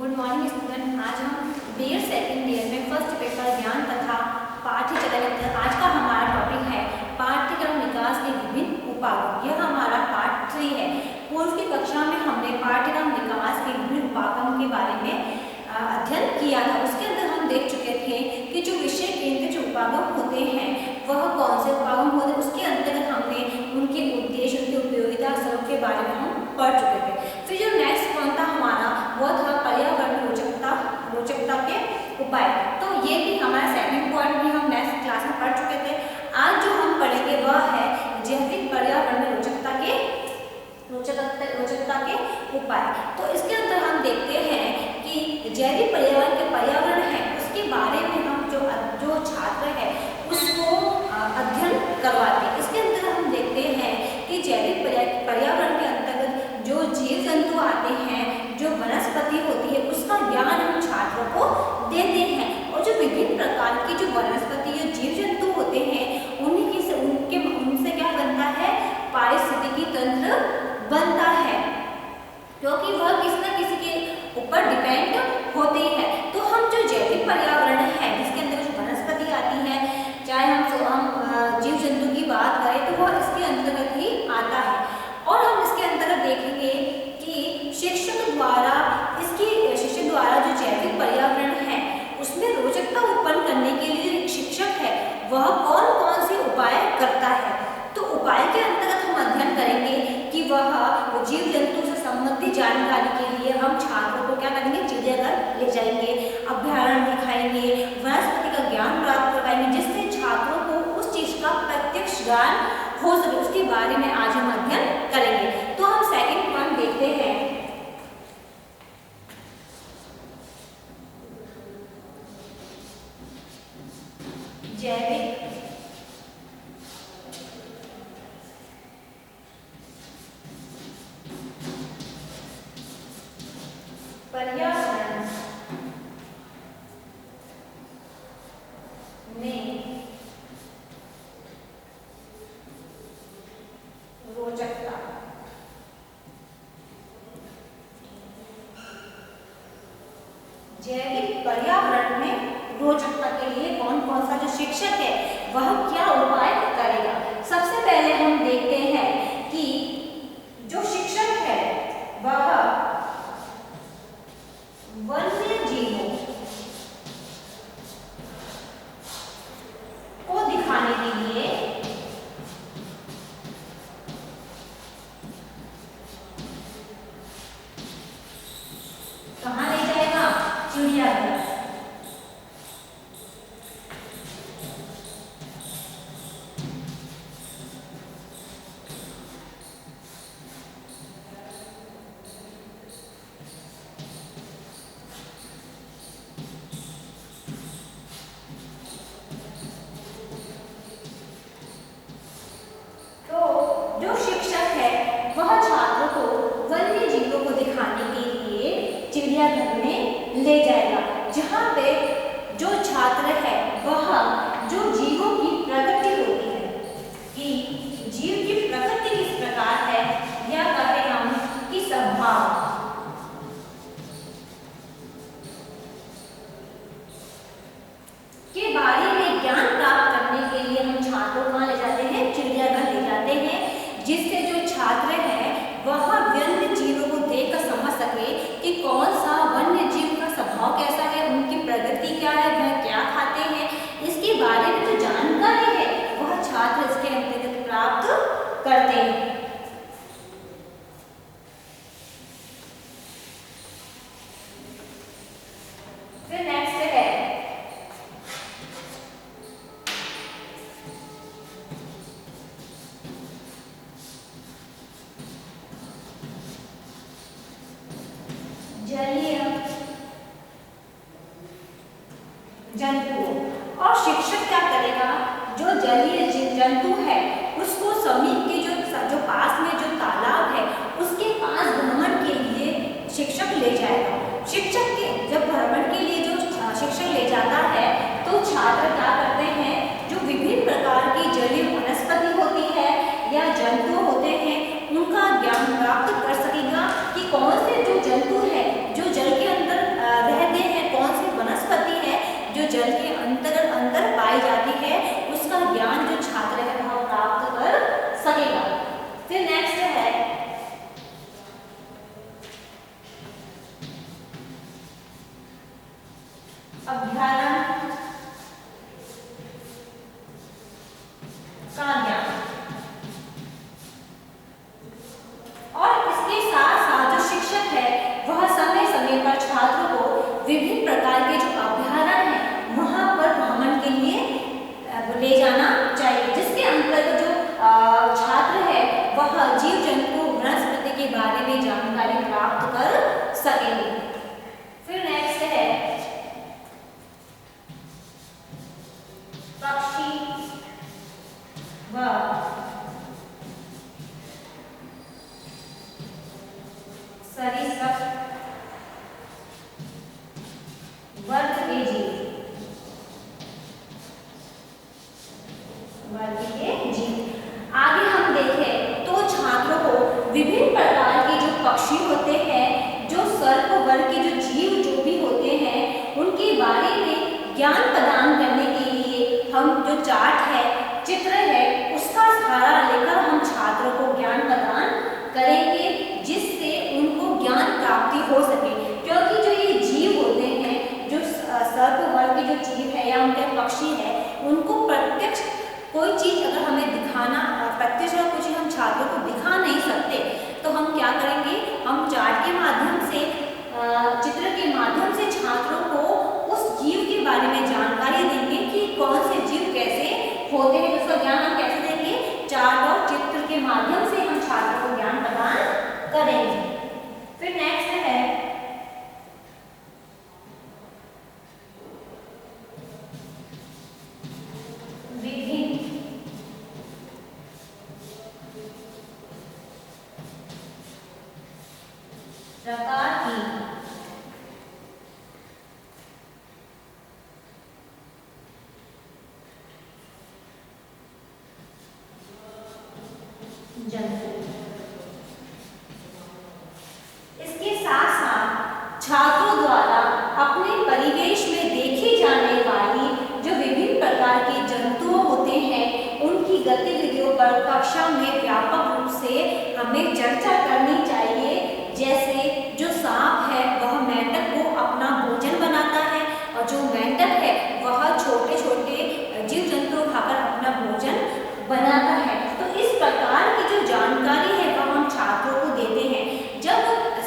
Good morning student. आज हम BEd second year में फर्स्ट पेपर ज्ञान तथा पाठ्यचर्या। आज का हमारा टॉपिक है पाठ्यक्रम विकास के विभिन्न उपागम। यह हमारा पार्ट 3 है। पूर्व की कक्षा में हमने पाठ्यक्रम विकास के विभिन्न उपागम के बारे में अध्ययन किया था। उसके अंदर हम देख चुके थे कि जो विषय केंद्रित जो उपागम होते हैं वह कौन से उपागम होते हैं। उसके अंतर्गत हमने उनके उद्देश्य, उनकी उपयोगिता सब के बारे में हम पढ़ चुके थे। फिर जो नेक्स्ट पॉइंट था हमारा वो था पर्यावरण रोचकता के उपाय। तो ये भी हमारा सेकंड पॉइंट भी हम नेक्स्ट क्लास में पढ़ चुके थे। आज जो हम पढ़ेंगे वह है जैविक पर्यावरण में रोचकता के उपाय। तो इसके अंदर हम देखते हैं कि जैविक पर्यावरण है उसके बारे में हम जो छात्र है उसको अध्ययन करवाते हैं। इसके अंदर हम देखते हैं कि जैविक पर्यावरण के अंतर्गत जो जीव जंतु आते हैं, जो वनस्पति होती है उसका ज्ञान हम छात्रों को देते हैं। और जो विभिन्न प्रकार की जो वनस्पति या जीव जंतु होते हैं उनसे क्या बनता है, पारिस्थितिकी तंत्र बनता है, क्योंकि वह किसी न किसी के ऊपर डिपेंड होते हैं। तो हम जो जैविक पर्यावरण है जिसके अंदर जो वनस्पति आती है, चाहे हम जीव जंतु की बात करें तो वह इसके अंतर्गत ही आता है। और हम इसके अंतर्गत देखेंगे कि शिक्षक द्वारा जो जैविक पर्यावरण है उसमें रोचकता उत्पन्न करने के लिए एक शिक्षक है वह कौन कौन से उपाय करता है। तो उपाय के अंतर्गत हम अध्ययन करेंगे कि वह जीव जंतु से संबंधित जानकारी के लिए हम छात्रों को क्या करेंगे, चिड़ियाघर ले जाएंगे, अभ्यारण्य दिखाएंगे, वनस्पति का ज्ञान प्राप्त करवाएंगे, जिससे छात्रों को उस चीज का प्रत्यक्ष ज्ञान हो सके। उसके बारे में आज हम अध्ययन करेंगे। तो हम सेकंड पॉइंट देखते हैं, जैविक पर्यावरण में रोचकता। जैविक पर्यावरण में रोचकता के लिए कौन कौन सा जो शिक्षक है वह क्या उपाय करेगा। सबसे पहले हम देखते हैं कि जो शिक्षक है वह वन्य जीवों को दिखाने के लिए कहाँ ले जाएगा, चिड़ियाघर। चिड़ियाघर में ले जाएगा, जहाँ पे जो छात्र है वह जो जीवों की प्रकृति होती है कि जीव की प्रकृति किस प्रकार है या कहें हम कि स्वभाव के बारे में ज्ञान प्राप्त करने के लिए हम छात्रों को ले जाते हैं, चिड़ियाघर ले जाते हैं, जिससे जो छात्र है वह वन्य जीवों को देखकर समझ सके कि कौन सा वन्य जीव का स्वभाव कैसा है, उनकी प्रगति क्या है, वह क्या खाते हैं, इसके बारे में जो जानकारी है वह छात्र इसके अंतर्गत प्राप्त करते हैं। फिर नेक्स्ट है जलीय जंतु। और शिक्षक क्या करेगा, जो जलीय जंतु है उसको समीप के जो पास में जो तालाब है उसके पास भ्रमण के लिए शिक्षक ले जाएगा। शिक्षक के जब भ्रमण के लिए जो शिक्षक ले जाता है तो छात्र क्या करते हैं, जो विभिन्न प्रकार की जलीय वनस्पति होती है या जंतु होते हैं उनका ज्ञान प्राप्त कर सकेगा कि कौन से जो जंतु है जो जल के अंदर अभ्यारण का ज्ञान। और इसके साथ साथ जो शिक्षक है वह समय समय पर छात्रों को विभिन्न प्रकार के जो अभ्यारण्य है वहां पर भ्रमण के लिए ले जाना चाहिए, जिसके अंतर्गत जो छात्र है वह जीव जंतु वनस्पति के बारे में जानकारी प्राप्त कर सकेंगे। फिर नेक्स्ट है पक्षी व सरीसृप वर्ग के जीव। आगे हम देखें तो छात्रों को विभिन्न प्रकार के जो पक्षी होते हैं, जो सर्प वर्ग के जो जीव जो भी होते हैं, उनके बारे में ज्ञान प्रदान करने के लिए हम जो चार्ट है, चित्र है, उसका सहारा लेकर हम छात्रों को ज्ञान प्रदान करेंगे, जिससे उनको ज्ञान प्राप्ति हो सके। क्योंकि जो ये जीव होते हैं, जो सर्प वर्ग के जो जीव है या उनके पक्षी है, उनको प्रत्यक्ष कोई चीज अगर हमें दिखाना, प्रत्यक्ष कोई चीज हम छात्रों को दिखा नहीं सकते, तो हम क्या करेंगे, हम चार्ट के माध्यम से, चित्र के माध्यम से छात्रों को उस जीव के बारे में जानकारी देंगे कि कौन से जीव कैसे होते हैं। उसका ज्ञान हम कैसे देंगे, चार्ट और चित्र के माध्यम से हम छात्रों को ज्ञान प्रदान करेंगे। फिर नेक्स्ट है प्रकार की जंतु। इसके साथ साथ छात्रों द्वारा अपने परिवेश में देखी जाने वाली जो विभिन्न प्रकार के जंतु होते हैं, उनकी गतिविधियों पर कक्षा में व्यापक रूप से हमें चर्चा करनी चाहिए। जैसे जो सांप है वह मेंढक को अपना भोजन बनाता है, और जो मेंढक है वह छोटे छोटे जीव जंतु खाकर अपना भोजन बनाता है। तो इस प्रकार की जो जानकारी है वह हम छात्रों को देते हैं। जब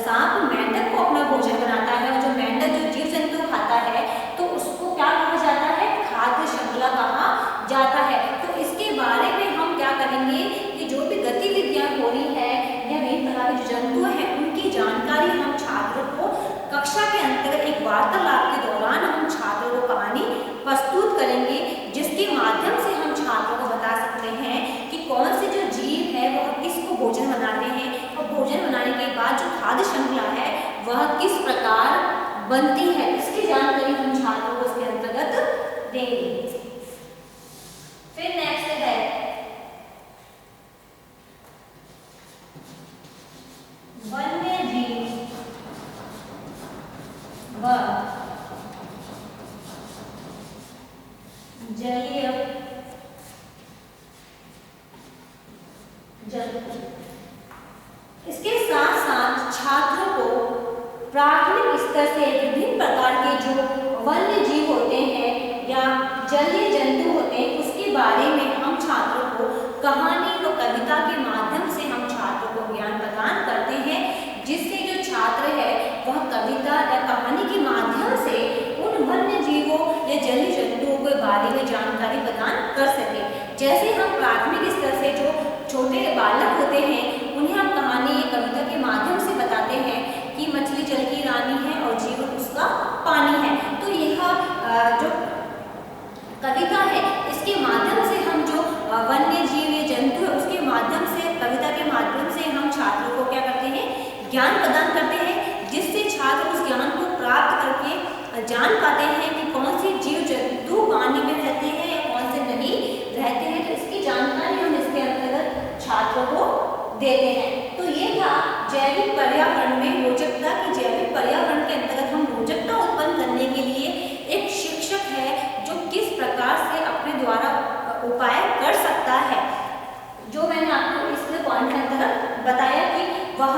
सांप मेंढक को अपना भोजन बनाता है और जो मेंढक जो जीव जंतु खाता है, तो उसको क्या कहा जाता है, खाद्य श्रृंखला कहा जाता है। तो इसके बारे में हम क्या करेंगे कि जो भी गतिविधियां हो रही है या विभिन्न प्रकार के जंतु हैं, उनकी जानकारी हम छात्रों को कक्षा के अंतर्गत एक वार्तालाप के दौरान हम छात्रों को कहानी प्रस्तुत करेंगे, जिसके माध्यम से हम छात्रों को बता सकते हैं कि कौन से जो जीव है वह किसको भोजन बनाते हैं, और भोजन बनाने के बाद जो खाद्य श्रृंखला है वह किस प्रकार बनती है, इसकी जानकारी हम छात्रों को इसके अंतर्गत देंगे। फिर नेक्स्ट है वन्य जीव व जलीय जंतु। इसके साथ साथ छात्रों को प्राथमिक स्तर से विभिन्न प्रकार के जो वन्य जीव होते हैं या जलीय जंतु होते हैं, उसके बारे में हम छात्रों को कहानी व कविता के माध्यम से हम छात्रों को ज्ञान प्रदान करते हैं, जिससे जो छात्र है वह कविता या कहानी के माध्यम से उन वन्य जीवों या जलीय जंतुओं के बारे में जानकारी प्रदान कर सके। जैसे हम प्राथमिक स्तर से जो छोटे बालक होते हैं, उन्हें हम कहानी या कविता के माध्यम से बताते हैं कि मछली जल की रानी है और जीवन उसका पानी है। तो यह जो कविता है, इसके माध्यम से हम जो वन्य जीव या जंतु है उसके माध्यम से, कविता के माध्यम से हम छात्रों को क्या करते हैं, ज्ञान प्रदान करते हैं, जिससे छात्र उस ज्ञान को प्राप्त करके जान पाते हैं कि कौन से जीव जंतु पानी में रहते हैं या कौन से नहीं रहते हैं। तो इसकी जानकारी हम इसके अंतर्गत छात्रों को देते हैं। तो ये था जैविक पर्यावरण में रोचकता की। जैविक पर्यावरण के अंतर्गत हम रोचकता उत्पन्न करने के लिए एक शिक्षक है जो किस प्रकार से अपने द्वारा उपाय कर सकता है, जो मैंने आपको इस पॉइंट के अंतर्गत बताया कि वह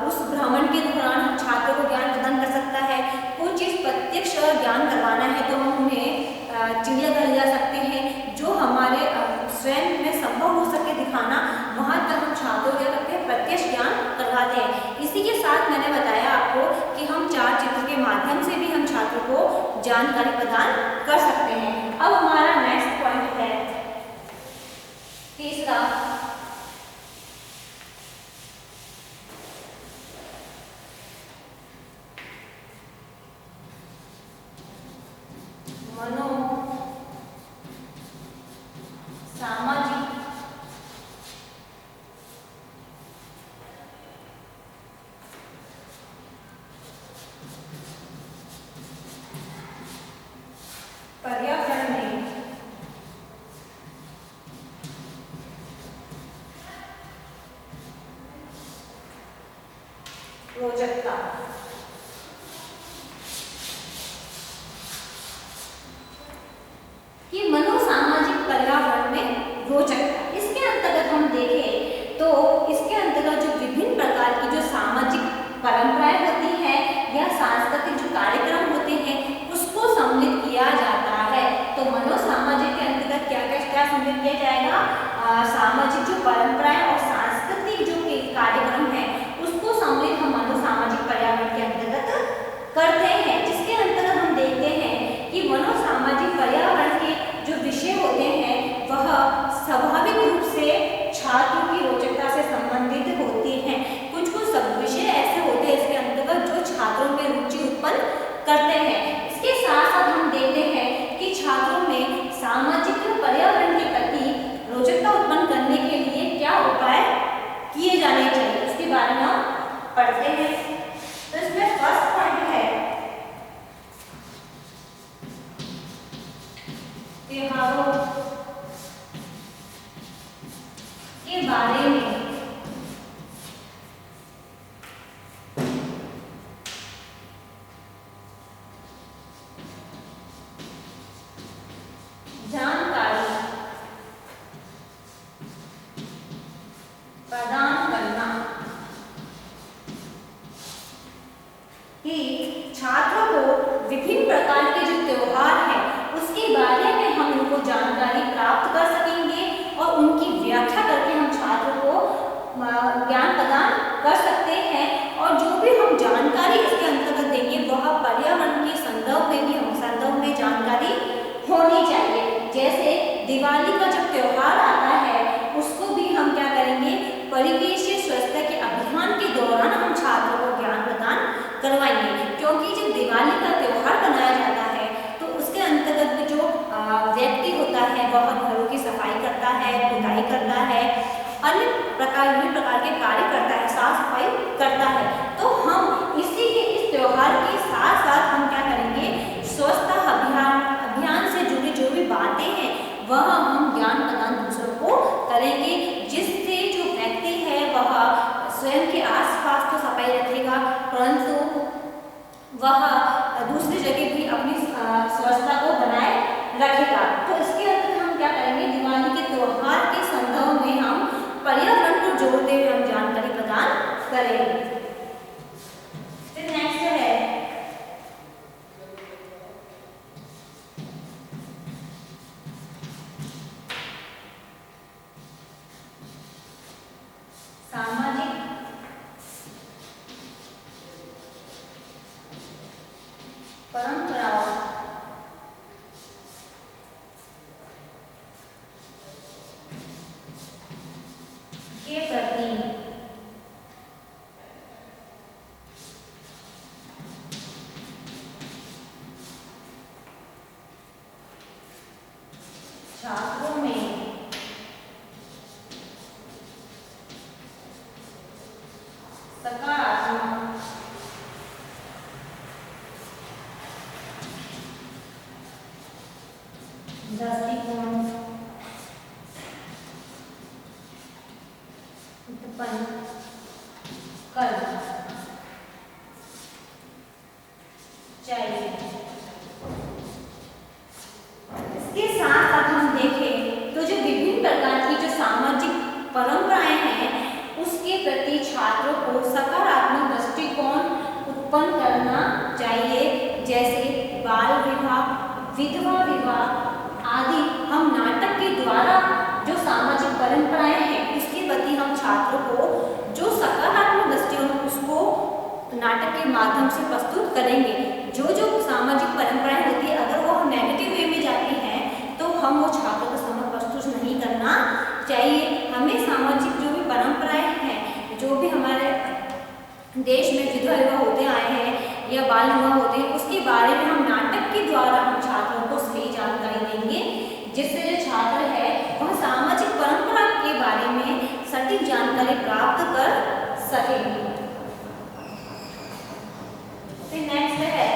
उस भ्रमण के दौरान छात्रों को ज्ञान प्रदान कर सकता है, कोई चीज प्रत्यक्ष ज्ञान करवा जानकारी प्रदान कर सकते हैं। अब हमारा नेक्स्ट पॉइंट है तीसरा, मनो सामाजिक पर्यावरण में रोचकता। कि मनोसामाजिक पर्यावरण में रोचकता, इसके अंतर्गत हम देखें तो इसके अंतर्गत जो विभिन्न प्रकार की जो सामाजिक परंपराएं होती हैं या सांस्कृतिक जो कार्यक्रम होते हैं उसको सम्मिलित किया जाता है। तो मनोसामाजिक के अंतर्गत क्या क्या क्या सम्मिलित किया जाएगा? सामाजिक जो परंपराएं और सांस्कृतिक जो कार्यक्रम है उसको सम्मिलित हम मनोसामाजिक पर्यावरण के अंतर्गत करते हैं, जिसके अंतर्गत हम देखते हैं कि मनोसामाजिक पर्यावरण के जो विषय होते हैं वह स्वाभाविक रूप से छात्रों की रोचकता से संबंधित होती हैं। कुछ कुछ सब विषय ऐसे होते हैं इसके अंतर्गत जो छात्रों में रुचि उत्पन्न करते हैं। इसके साथ साथ हम देखते हैं कि छात्रों में सामाजिक पर्यावरण के प्रति रोचकता उत्पन्न करने के लिए क्या उपाय किए जाने चाहिए उसके बारे में हम पढ़ते हैं। तो इसमें फर्स्ट पॉइंट है त्योहारों के बारे में जानकारी प्रदान करना। कि छात्रों को विभिन्न प्रकार के जो त्योहार हैं उसके बारे में हम उनको जानकारी प्राप्त कर सकेंगे और उनकी व्याख्या करके हम छात्रों को ज्ञान प्रदान कर सकते हैं। और जो भी हम जानकारी इसके अंतर्गत देंगे वह पर्यावरण के संदर्भ में भी हम संदर्भ में जानकारी होनी चाहिए। जैसे दिवाली का जब त्योहार आता है उसको भी हम क्या करेंगे? परिवेशीय स्वच्छता के अभियान के दौरान हम छात्रों को ज्ञान प्रदान करवाएंगे, क्योंकि जब दिवाली का त्योहार मनाया जाता है तो उसके अंतर्गत भी जो व्यक्ति होता है वह घरों की सफाई करता है, खुदाई करता है, अन्य विभिन्न प्रकार के कार्य करता है, साफ सफाई करता है। तो हम इसी के इस त्योहार के साथ साथ हम क्या करेंगे? स्वच्छता अभियान से जुड़ी जो भी बातें हैं वह हम ज्ञान प्रदान दूसरों को करेंगे, जिससे जो व्यक्ति है वह स्वयं के आसपास तो सफाई रखेगा परंतु वह दूसरी जगह भी अपनी स्वच्छता को बनाए रखेगा। तो इसके अंतर्गत हम क्या करेंगे? दिवाली के त्योहार के संदर्भ में हम पर्यावरण को जोड़ते हुए हम जानकारी प्रदान करेंगे। फिर नेक्स्ट है सामाजिक परंपराओं के प्रति छात्रों में सकारात्मक दृष्टिकोण उत्पन्न करना चाहिए। इसके साथ साथ हम देखें तो जो विभिन्न प्रकार की जो सामाजिक परंपराएं हैं उसके प्रति छात्रों को सकारात्मक दृष्टिकोण उत्पन्न करना चाहिए। जैसे बाल विवाह, विधवा विवाह आदि हम नाटक के द्वारा जो सामाजिक परंपराएं हैं इसके प्रति हम छात्रों को जो सकारात्मक दृष्टिकोण उसको नाटक के माध्यम से प्रस्तुत करेंगे। जो जो सामाजिक परंपराएं होती देश में विधवा विवाह होते आए हैं या बाल विवाह होते हैं, उसके बारे में हम नाटक के द्वारा हम छात्रों को सही जानकारी देंगे, जिससे जो छात्र है वह सामाजिक परंपरा के बारे में सटीक जानकारी प्राप्त कर सकेंगे। फिर नेक्स्ट है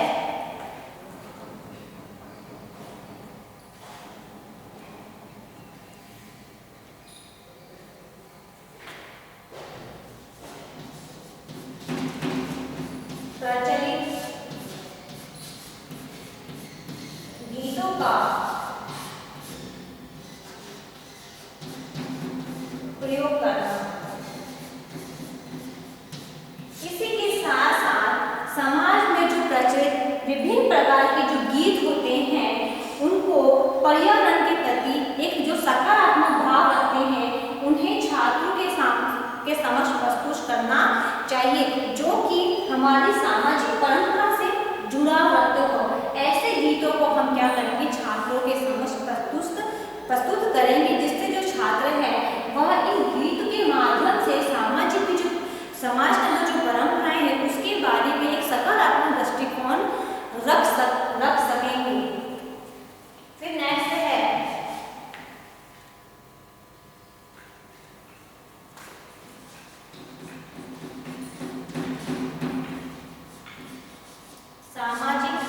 प्रचलित गीतों का प्रयोग करना। इसी के साथ साथ समाज में जो प्रचलित विभिन्न प्रकार के जो गीत होते हैं उनको पर्यावरण के प्रति एक जो सकारात्मक भाव रखते हैं उन्हें छात्रों के समक्ष प्रस्तुत करना चाहिए, जो कि हमारी सामाजिक परंपरा से जुड़ा रखते हो। ऐसे गीतों को हम क्या करेंगे, छात्रों के समक्ष प्रस्तुत करेंगे, जिससे जो छात्र है वह इन गीत के माध्यम से सामाजिक जो समाज के अंदर जो परंपराएं हैं उसके बारे में एक सकारात्मक दृष्टिकोण रख सकेंगे। फिर नेक्स्ट है सामाजिक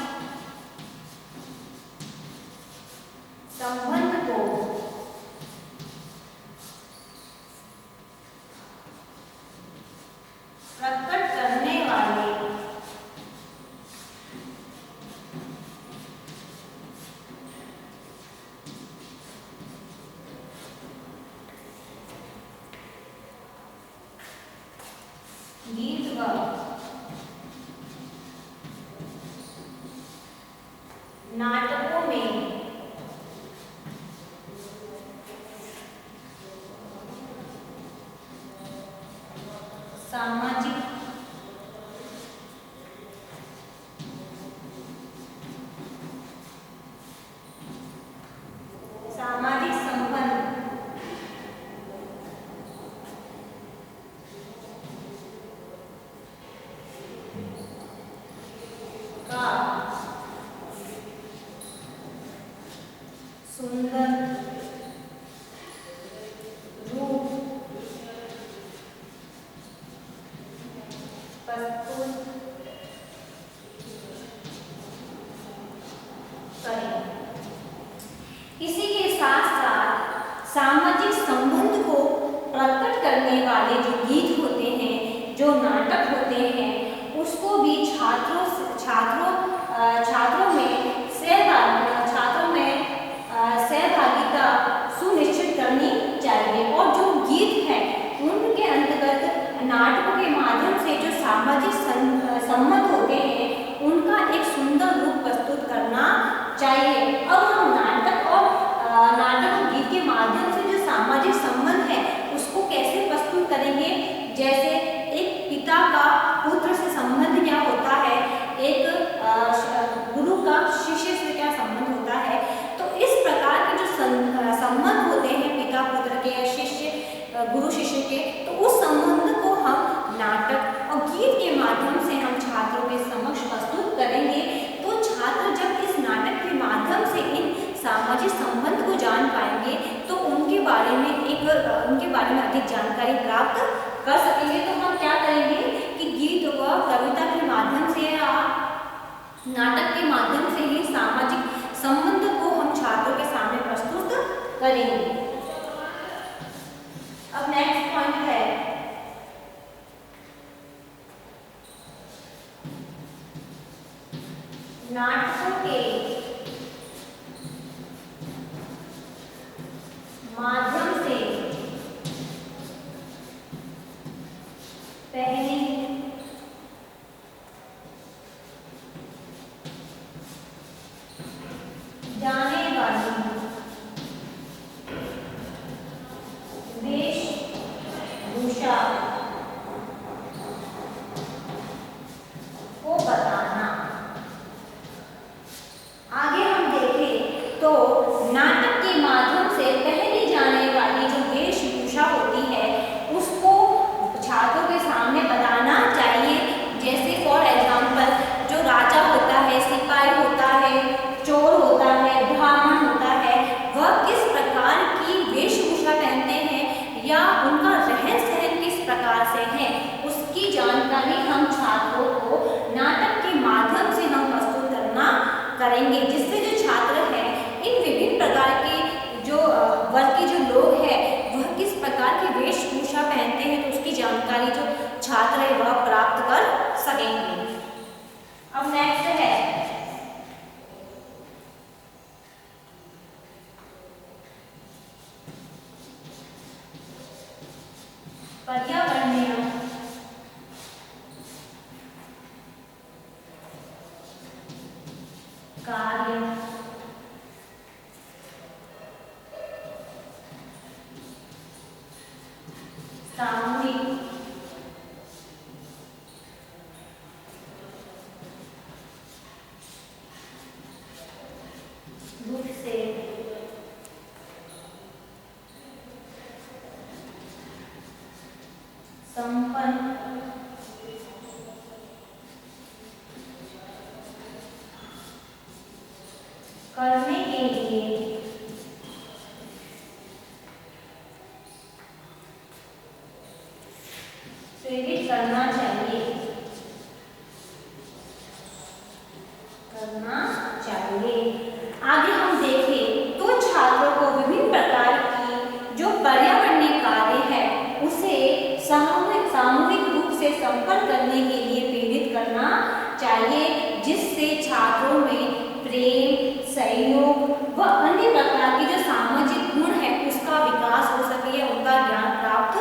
संबंध को प्रकट करने वाले गीत व नाटकों में सामाजिक संबंध का सुंदर रूप प्रस्तुत करें। इसी के साथ साथ सामाजिक संबंध को प्रकट करने वाले जो गीत होते हैं, जो नाटक होते हैं, उसको भी छात्रों में सहभागिता सुनिश्चित करनी चाहिए। और जो गीत है उनके अंतर्गत नाटकों के माध्यम से जो सामाजिक संबंध होते हैं उनका एक सुंदर रूप प्रस्तुत करना चाहिए। अब हम नाटक और गीत के माध्यम से जो सामाजिक संबंध है उसको कैसे प्रस्तुत करेंगे। जैसे एक पिता का पुत्र से संबंध क्या होता है, एक गुरु का शिष्य से क्या संबंध होता है, तो इस प्रकार के जो संबंध होते हैं पिता पुत्र के, गुरु शिष्य के, तो उस संबंध को हम नाटक और गीत के माध्यम से हम छात्रों के समक्ष प्रस्तुत करेंगे। तो छात्र जब इस नाटक के माध्यम से इन सामाजिक संबंध को जान पाएंगे तो उनके बारे में अधिक जानकारी प्राप्त कर सकेंगे। तो हम क्या करेंगे कि गीत व कविता के माध्यम से या नाटक के माध्यम से ही सामाजिक संबंध को हम छात्रों के सामने प्रस्तुत करेंगे। अब नेक्स्ट पॉइंट है नाटकों के माध्यम से पहली जाने वाली वेशभूषा को बताना। करेंगे, जिससे जो छात्र है इन विभिन्न प्रकार के जो वर्ग के जो लोग हैं वह किस प्रकार की वेशभूषा पहनते हैं, तो उसकी जानकारी जो छात्र है वह प्राप्त कर सकेंगे। अब नेक्स्ट है पर्यावरणीय कार्य सामूहिक रूप से संपन्न करने के लिए प्रेरित करना चाहिए, आगे हम देखें तो छात्रों को विभिन्न प्रकार की जो पर्यावरणीय कार्य है उसे सामूहिक रूप से संपन्न करने के लिए प्रेरित करना चाहिए, जिससे छात्रों में प्रेम, सहयोग व अन्य प्रकार की जो सामाजिक गुण है उसका विकास हो सके या उनका ज्ञान प्राप्त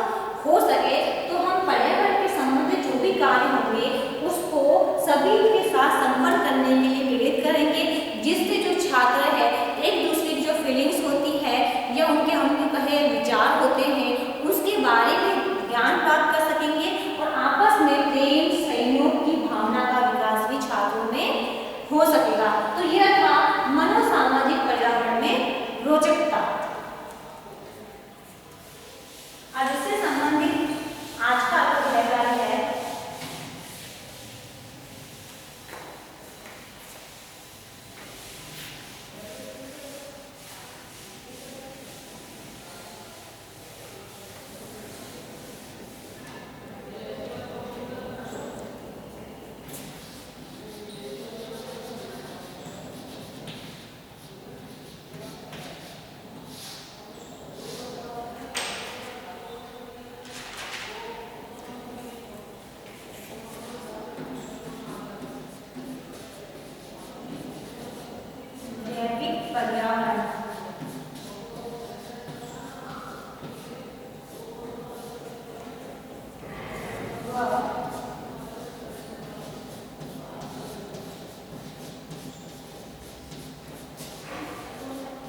हो सके। तो हम पर्यावरण के संबंधित जो भी कार्य होंगे उसको सभी के साथ संपन्न करने के लिए प्रेरित करेंगे, जिससे जो छात्र है एक दूसरे की जो फीलिंग्स होती है या उनके हम कहे विचार होते हैं उसके बारे में ज्ञान प्राप्त कर सकेंगे और आपस में प्रेम सहयोग की भावना का विकास भी छात्रों में हो सकेगा। तो यह था मनोसामाजिक पर्यावरण में रोचकता। आज इससे संबंधित आज का आपका कार्य है पर्यावरण।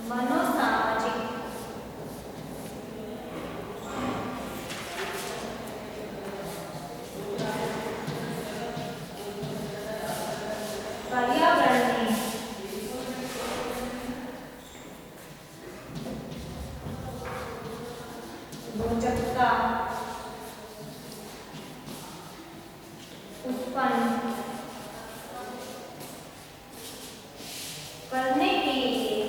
मनोसामाजिक पर्यावरण में रोचकता उत्पन्न करने के लिए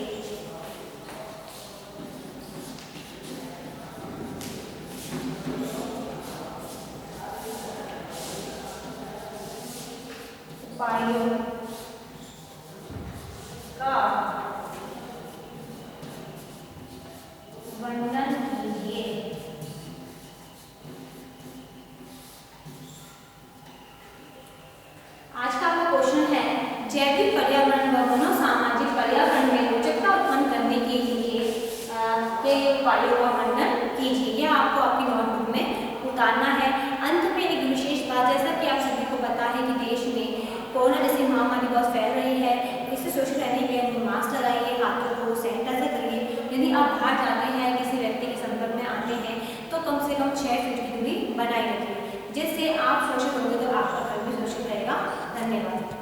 उपायों का वर्णन कीजिए। आज का आपका क्वेश्चन है जैविक पर्यावरण व मनोसामाजिक पर्यावरण में रोचकता उत्पन्न करने के लिए के उपायों का वर्णन कीजिए। यह आपको आपकी नोटबुक में उतारना है। अंत में एक विशेष बात, जैसा कि आप सभी को पता है कि देश में कोरोना जैसी महामारी बहुत फैल रही है, इससे सोशल रहने के लिए मास्क लगाइए, हाथों को सैनिटाइजर करिए। यदि आप बाहर जाते हैं किसी व्यक्ति के संपर्क में आते हैं तो कम से कम 6 फीट की दूरी बनाए रखिए, जिससे आप सुरक्षित होंगे तो आपका घर भी सुरक्षित रहेगा। धन्यवाद।